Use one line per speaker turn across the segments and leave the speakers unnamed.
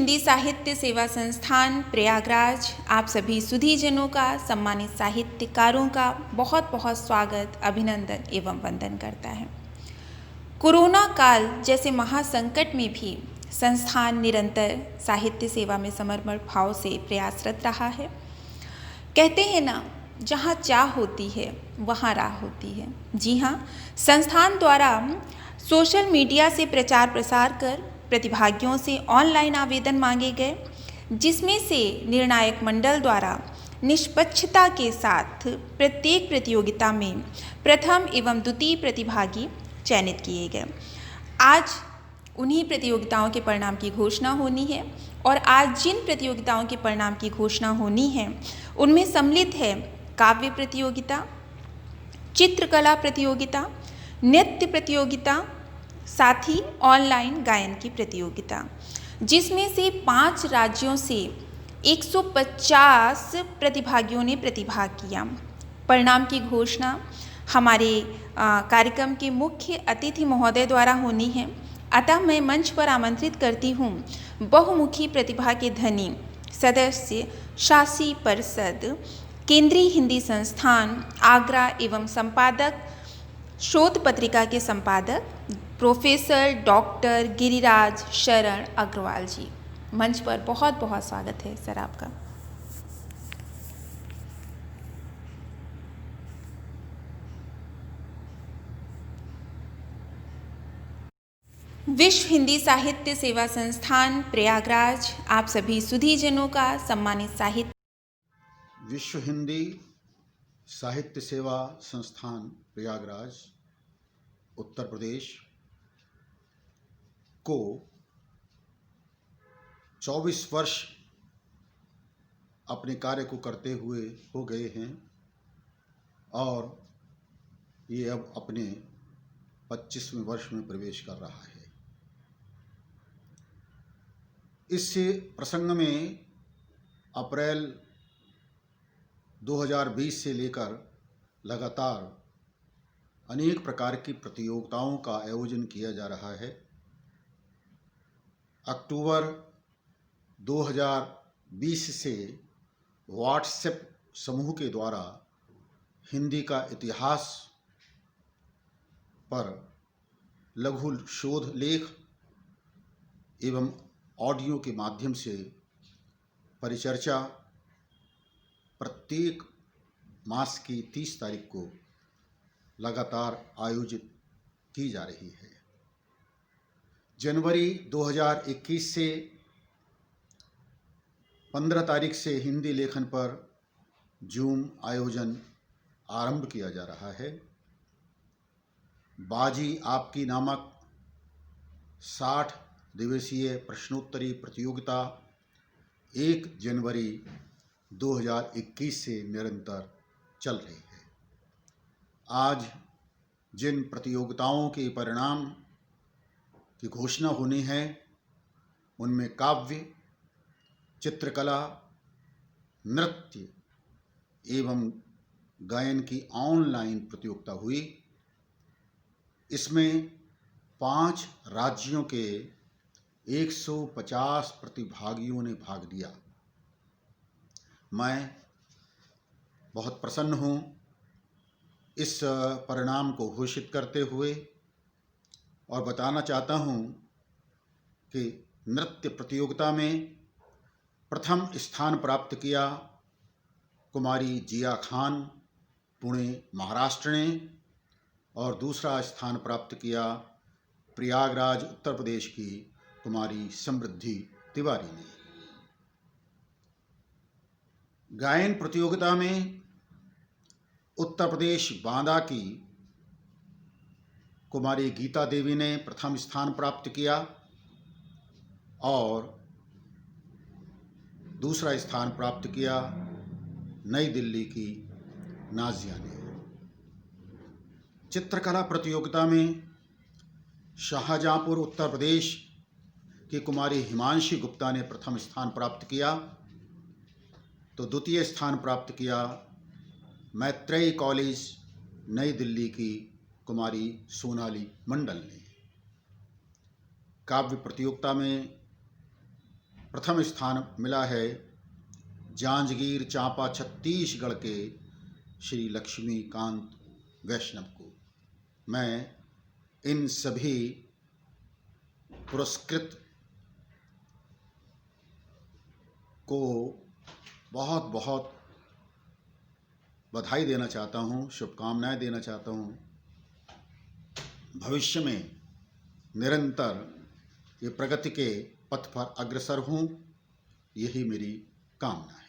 हिंदी साहित्य सेवा संस्थान प्रयागराज आप सभी सुधीजनों का, सम्मानित साहित्यकारों का बहुत बहुत स्वागत, अभिनंदन एवं वंदन करता है। कोरोना काल जैसे महासंकट में भी संस्थान निरंतर साहित्य सेवा में समर्पण भाव से प्रयासरत रहा है। कहते हैं ना, जहाँ चाह होती है वहाँ राह होती है। जी हाँ, संस्थान द्वारा सोशल मीडिया से प्रचार प्रसार कर प्रतिभागियों से ऑनलाइन आवेदन मांगे गए, जिसमें से निर्णायक मंडल द्वारा निष्पक्षता के साथ प्रत्येक प्रतियोगिता में प्रथम एवं द्वितीय प्रतिभागी चयनित किए गए। आज उन्हीं प्रतियोगिताओं के परिणाम की घोषणा होनी है और आज जिन प्रतियोगिताओं के परिणाम की घोषणा होनी है उनमें सम्मिलित है काव्य प्रतियोगिता, चित्रकला प्रतियोगिता, नृत्य प्रतियोगिता, साथ ही ऑनलाइन गायन की प्रतियोगिता, जिसमें से 5 राज्यों से 150 प्रतिभागियों ने प्रतिभाग किया। परिणाम की घोषणा हमारे कार्यक्रम के मुख्य अतिथि महोदय द्वारा होनी है। अतः मैं मंच पर आमंत्रित करती हूँ बहुमुखी प्रतिभा के धनी सदस्य, शासी परिषद, केंद्रीय हिंदी संस्थान आगरा एवं संपादक, शोध पत्रिका के संपादक प्रोफेसर डॉक्टर गिरिराज शरण अग्रवाल जी। मंच पर बहुत बहुत स्वागत है सर आपका। विश्व हिंदी साहित्य सेवा संस्थान प्रयागराज आप सभी सुधीजनों का, सम्मानित साहित्य
विश्व हिंदी साहित्य सेवा संस्थान प्रयागराज उत्तर प्रदेश को 24 वर्ष अपने कार्य को करते हुए हो गए हैं और ये अब अपने 25वें वर्ष में प्रवेश कर रहा है। इस प्रसंग में अप्रैल 2020 से लेकर लगातार अनेक प्रकार की प्रतियोगिताओं का आयोजन किया जा रहा है। अक्टूबर 2020 से व्हाट्सएप समूह के द्वारा हिंदी का इतिहास पर लघु शोध लेख एवं ऑडियो के माध्यम से परिचर्चा प्रत्येक मास की 30 तारीख को लगातार आयोजित की जा रही है। जनवरी 2021 से 15 तारीख से हिंदी लेखन पर जूम आयोजन आरंभ किया जा रहा है। बाजी आपकी नामक 60 दिवसीय प्रश्नोत्तरी प्रतियोगिता 1 जनवरी 2021 से निरंतर चल रही है। आज जिन प्रतियोगिताओं के परिणाम की घोषणा होनी है उनमें काव्य, चित्रकला, नृत्य एवं गायन की ऑनलाइन प्रतियोगिता हुई। इसमें 5 राज्यों के 150 प्रतिभागियों ने भाग लिया। मैं बहुत प्रसन्न हूँ इस परिणाम को घोषित करते हुए और बताना चाहता हूँ कि नृत्य प्रतियोगिता में प्रथम स्थान प्राप्त किया कुमारी जिया खान पुणे महाराष्ट्र ने और दूसरा स्थान प्राप्त किया प्रयागराज उत्तर प्रदेश की कुमारी समृद्धि तिवारी ने। गायन प्रतियोगिता में उत्तर प्रदेश बांदा की कुमारी गीता देवी ने प्रथम स्थान प्राप्त किया और दूसरा स्थान प्राप्त किया नई दिल्ली की नाजिया ने। चित्रकला प्रतियोगिता में शाहजहांपुर उत्तर प्रदेश की कुमारी हिमांशी गुप्ता ने प्रथम स्थान प्राप्त किया तो द्वितीय स्थान प्राप्त किया मैत्रेयी कॉलेज नई दिल्ली की कुमारी सोनाली मंडल ने। काव्य प्रतियोगिता में प्रथम स्थान मिला है जांजगीर चांपा छत्तीसगढ़ के श्री लक्ष्मीकांत वैष्णव को। मैं इन सभी पुरस्कृत को बहुत बहुत बधाई देना चाहता हूँ, शुभकामनाएं देना चाहता हूँ। भविष्य में निरंतर ये प्रगति के पथ पर अग्रसर हूँ, यही मेरी कामना है।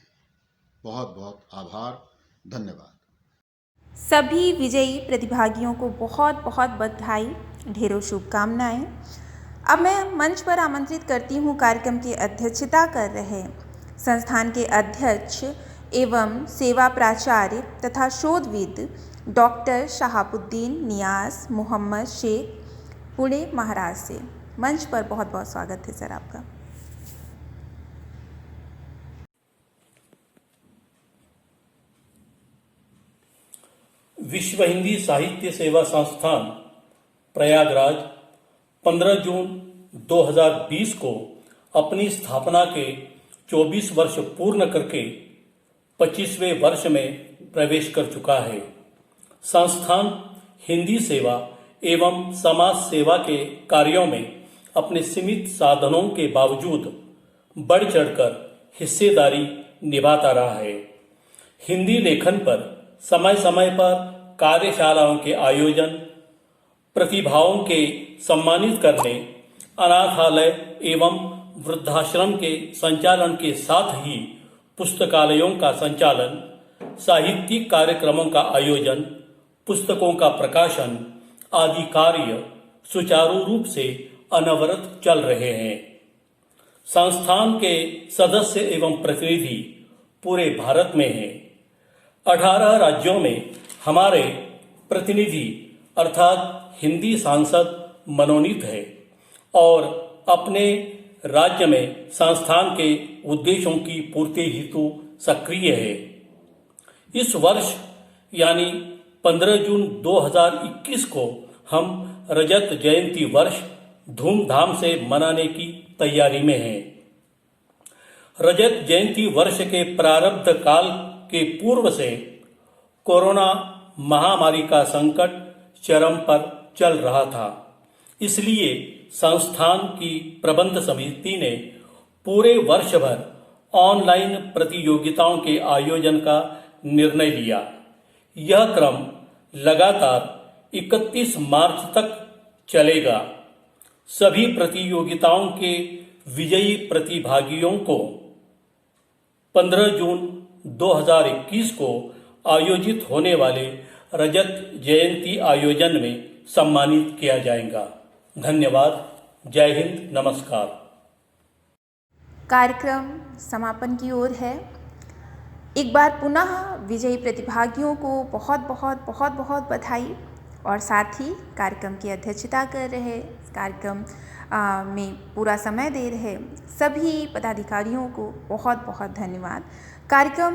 बहुत बहुत आभार, धन्यवाद।
सभी विजयी प्रतिभागियों को बहुत बहुत बधाई, ढेरों शुभकामनाएं। अब मैं मंच पर आमंत्रित करती हूँ कार्यक्रम की अध्यक्षता कर रहे संस्थान के अध्यक्ष एवं सेवा प्राचार्य तथा शोधविद डॉक्टर शहाबुद्दीन नियाज मोहम्मद शेख, पुणे महाराष्ट्र से। मंच पर बहुत बहुत स्वागत है सर आपका।
विश्व हिंदी साहित्य सेवा संस्थान प्रयागराज 15 जून 2020 को अपनी स्थापना के 24 वर्ष पूर्ण करके 25वें वर्ष में प्रवेश कर चुका है। संस्थान हिंदी सेवा एवं समाज सेवा के कार्यों में अपने सीमित साधनों के बावजूद बढ़ चढ़कर हिस्सेदारी निभाता रहा है। हिंदी लेखन पर समय समय पर कार्यशालाओं के आयोजन, प्रतिभाओं के सम्मानित करने, अनाथालय एवं वृद्धाश्रम के संचालन के साथ ही पुस्तकालयों का संचालन, साहित्यिक कार्यक्रमों का आयोजन, पुस्तकों का प्रकाशन आदि कार्य सुचारू रूप से अनवरत चल रहे हैं। संस्थान के सदस्य एवं प्रतिनिधि पूरे भारत में हैं। 18 राज्यों में हमारे प्रतिनिधि अर्थात हिंदी सांसद मनोनीत है और अपने राज्य में संस्थान के उद्देश्यों की पूर्ति हेतु सक्रिय है। इस वर्ष यानी 15 जून 2021 को हम रजत जयंती वर्ष धूमधाम से मनाने की तैयारी में हैं। रजत जयंती वर्ष के प्रारब्ध काल के पूर्व से कोरोना महामारी का संकट चरम पर चल रहा था। इसलिए संस्थान की प्रबंध समिति ने पूरे वर्ष भर ऑनलाइन प्रतियोगिताओं के आयोजन का निर्णय लिया। यह क्रम लगातार 31 मार्च तक चलेगा। सभी प्रतियोगिताओं के विजयी प्रतिभागियों को 15 जून 2021 को आयोजित होने वाले रजत जयंती आयोजन में सम्मानित किया जाएगा। धन्यवाद। जय हिंद। नमस्कार।
कार्यक्रम समापन की ओर है। एक बार पुनः विजयी प्रतिभागियों को बहुत बहुत बहुत बहुत बधाई और साथ ही कार्यक्रम की अध्यक्षता कर रहे, कार्यक्रम में पूरा समय दे रहे सभी पदाधिकारियों को बहुत बहुत धन्यवाद। कार्यक्रम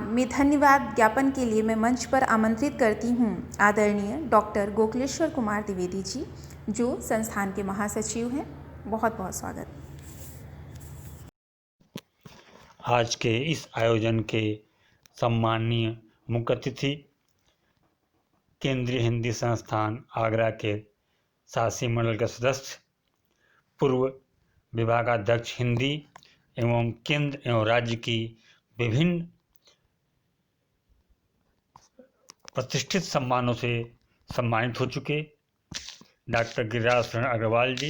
में धन्यवाद ज्ञापन के लिए मैं मंच पर आमंत्रित करती हूँ आदरणीय डॉक्टर गोकुलेश्वर कुमार द्विवेदी जी, जो संस्थान के महासचिव हैं। बहुत बहुत स्वागत।
आज के इस आयोजन के सम्माननीय मुख्य अतिथि केंद्रीय हिंदी संस्थान आगरा के शासी मंडल के सदस्य, पूर्व विभागाध्यक्ष हिंदी एवं केंद्र एवं राज्य की विभिन्न प्रतिष्ठित सम्मानों से सम्मानित हो चुके डॉक्टर गिरिराज शरण अग्रवाल जी,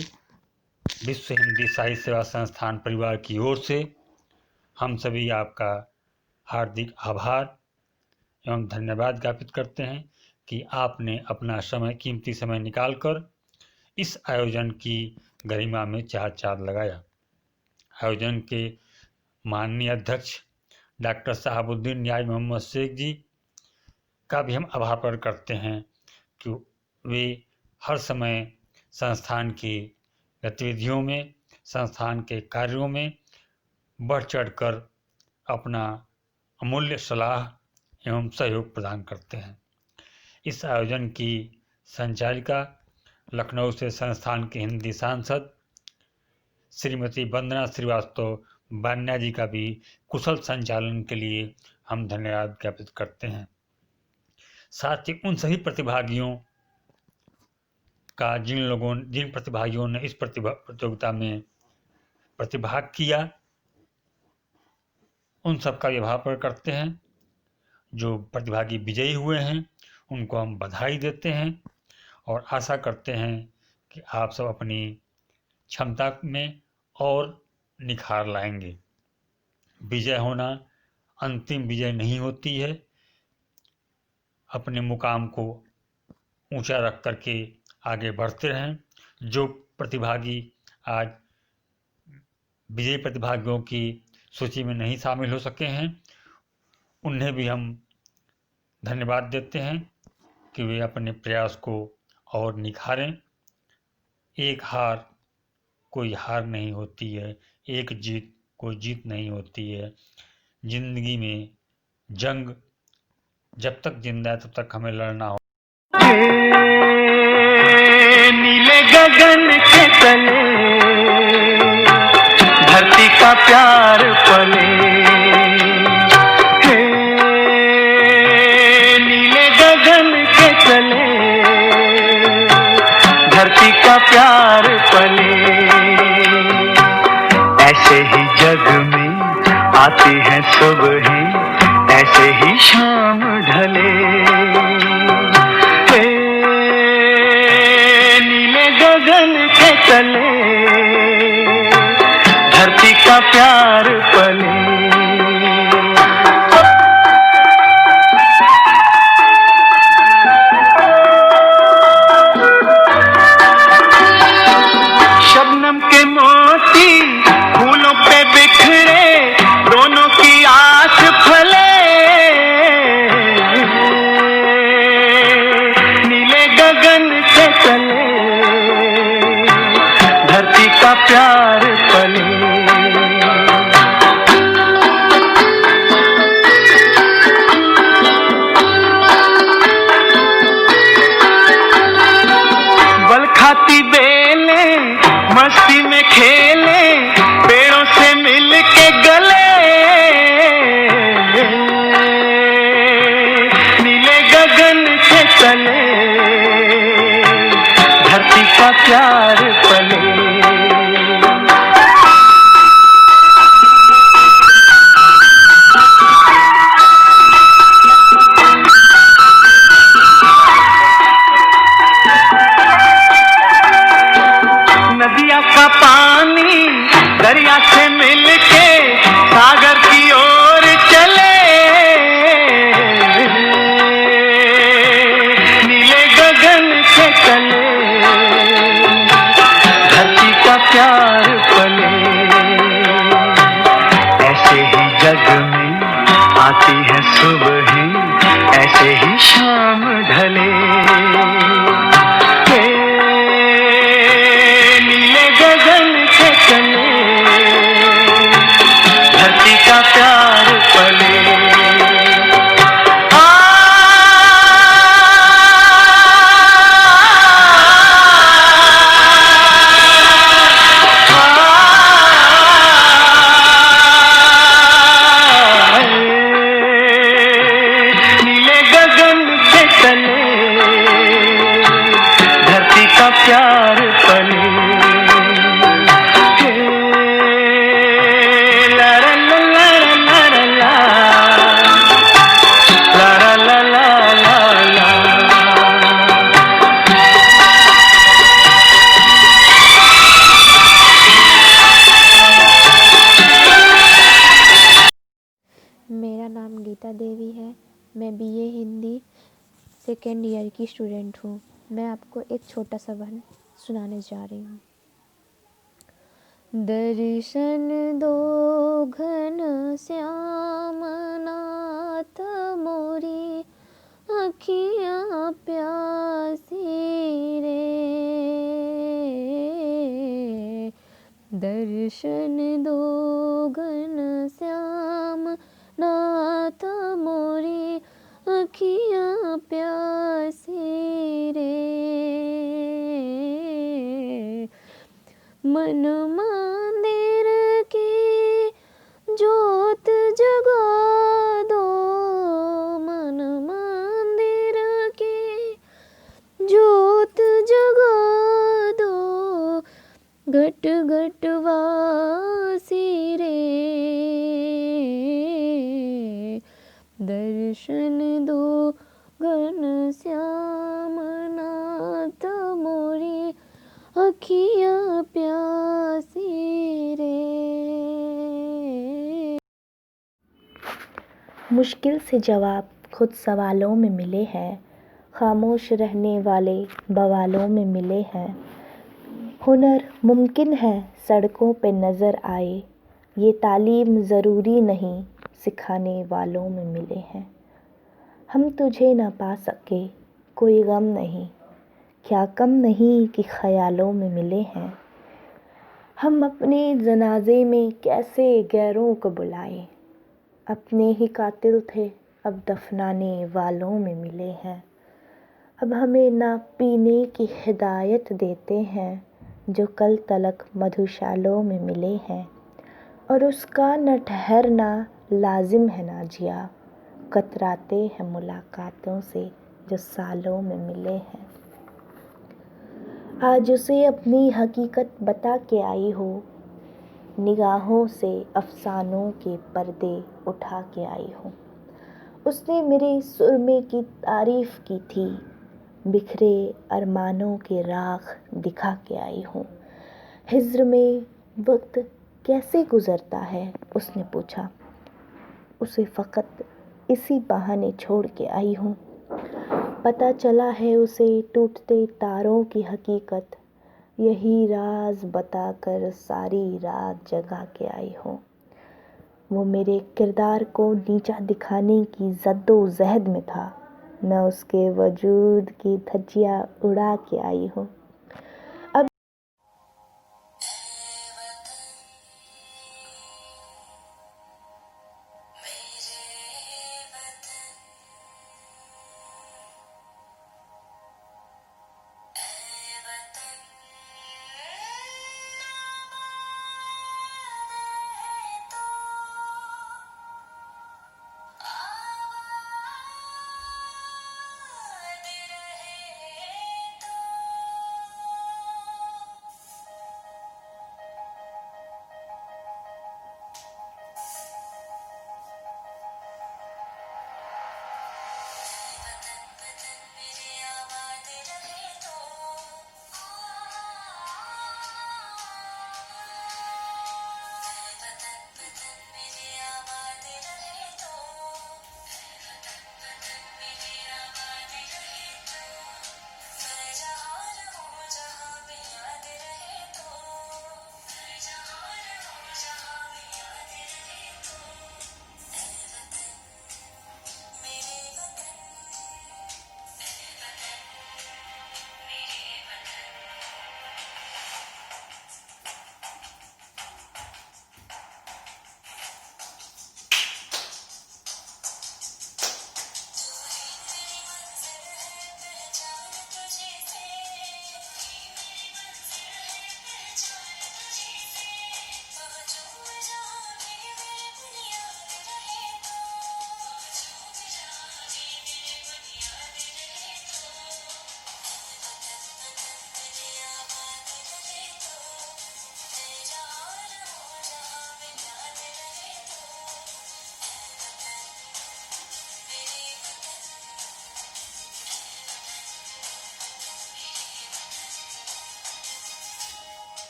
विश्व हिंदी साहित्य सेवा संस्थान परिवार की ओर से हम सभी आपका हार्दिक आभार एवं धन्यवाद ज्ञापित करते हैं कि आपने अपना समय, कीमती समय निकालकर इस आयोजन की गरिमा में चार लगाया। आयोजन के माननीय अध्यक्ष डॉक्टर शहाबुद्दीन नियाज मोहम्मद शेख जी का भी हम आभार प्रकट करते हैं कि वे हर समय संस्थान की गतिविधियों में, संस्थान के कार्यों में बढ़ चढ़कर अपना अमूल्य सलाह एवं सहयोग प्रदान करते हैं। इस आयोजन की संचालिका लखनऊ से संस्थान के हिंदी सांसद श्रीमती वंदना श्रीवास्तव बान्या जी का भी कुशल संचालन के लिए हम धन्यवाद ज्ञापित करते हैं। साथ ही उन सभी प्रतिभागियों का जिन प्रतिभागियों ने इस प्रतियोगिता में प्रतिभाग किया, उन सब का आभार करते हैं। जो प्रतिभागी विजयी हुए हैं उनको हम बधाई देते हैं और आशा करते हैं कि आप सब अपनी क्षमता में और निखार लाएंगे। विजय होना अंतिम विजय नहीं होती है। अपने मुकाम को ऊंचा रख करके आगे बढ़ते रहें। जो प्रतिभागी आज विजयी प्रतिभागियों की सूची में नहीं शामिल हो सके हैं, उन्हें भी हम धन्यवाद देते हैं कि वे अपने प्रयास को और निखारें। एक हार कोई हार नहीं होती है, एक जीत कोई जीत नहीं होती है। जिंदगी में जंग जब तक जिंदा है तब तक हमें लड़ना हो।
नीले गगन के तले धरती का प्यार पले, नीले गगन के तले धरती का प्यार पले। ऐसे ही जग में आती हैं सुबहें, ऐसे ही शाम ढले। नीले गगन के तले धरती का प्यार पले। शबनम के मोती फूलों पे बिखरे, दोनों की आस फले। नीले गगन के तले धरती का प्यार पले। बल खाती बेले मस्ती में खेले, पेड़ों से मिल के गले। नीले गगन के तले धरती का प्यार पले। नदिया का पानी दरिया से मिलके सागर की ओर चले। नीले गगन के तले धरती का प्यार पले। ऐसे ही जग में आती है सुबहें, ऐसे ही शाम ढले। धरती का प्यार पले। नीले गगन के तले धरती का प्यार पले।
मेरा नाम गीता देवी है। मैं बीए हिंदी सेकेंड ईयर की स्टूडेंट हूँ। मैं आपको एक छोटा सा भजन सुनाने जा रही हूँ। दर्शन दो घन श्याम नाथ मोरी, अखियाँ प्यासी रे। दर्शन दो घन श्याम नाथ मोरी, अखियाँ प्यासी रे। मन मा घट घट वासी रे, दर्शन दो घन श्याम नाथ मोरी अखियाँ प्यासी रे। मुश्किल से जवाब खुद सवालों में मिले हैं, खामोश रहने वाले बवालों में मिले हैं। हुनर मुमकिन है सड़कों पे नज़र आए, ये तालीम ज़रूरी नहीं सिखाने वालों में मिले हैं। हम तुझे न पा सके कोई गम नहीं, क्या कम नहीं कि ख़यालों में मिले हैं। हम अपने जनाजे में कैसे गैरों को बुलाएं, अपने ही कातिल थे अब दफनाने वालों में मिले हैं। अब हमें ना पीने की हिदायत देते हैं, जो कल तलक मधुशालों में मिले हैं। और उसका न ठहरना लाजिम है ना जिया, कतराते हैं मुलाकातों से जो सालों में मिले हैं। आज उसे अपनी हकीकत बता के आई हो, निगाहों से अफसानों के पर्दे उठा के आई हो। उसने मेरे सुरमे की तारीफ़ की थी, बिखरे अरमानों के राख दिखा के आई हूँ। हिज्र में वक्त कैसे गुज़रता है उसने पूछा, उसे फ़कत इसी बहाने छोड़ के आई हूँ। पता चला है उसे टूटते तारों की हकीकत, यही राज बताकर सारी रात जगा के आई हूँ। वो मेरे किरदार को नीचा दिखाने की जद्दोजहद में था, मैं उसके वजूद की धज्जियाँ उड़ा के आई हूँ।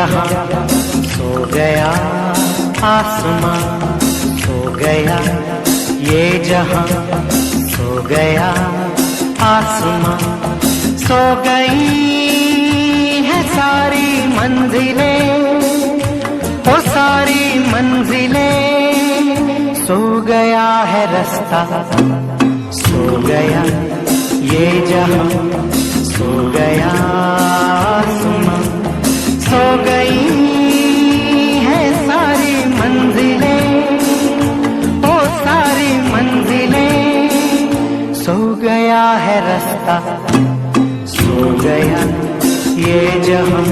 जहां सो गया आसमां, सो गया ये जहां, सो गया आसमां, सो गई है सारी मंजिलें, ओ सारी मंजिलें, सो गया है रास्ता, सो गया ये जहां, सो गया आसमां, सो गई है सारी मंजिलें, ओ सारी मंजिलें, सो गया है रास्ता, सो गया ये जहां,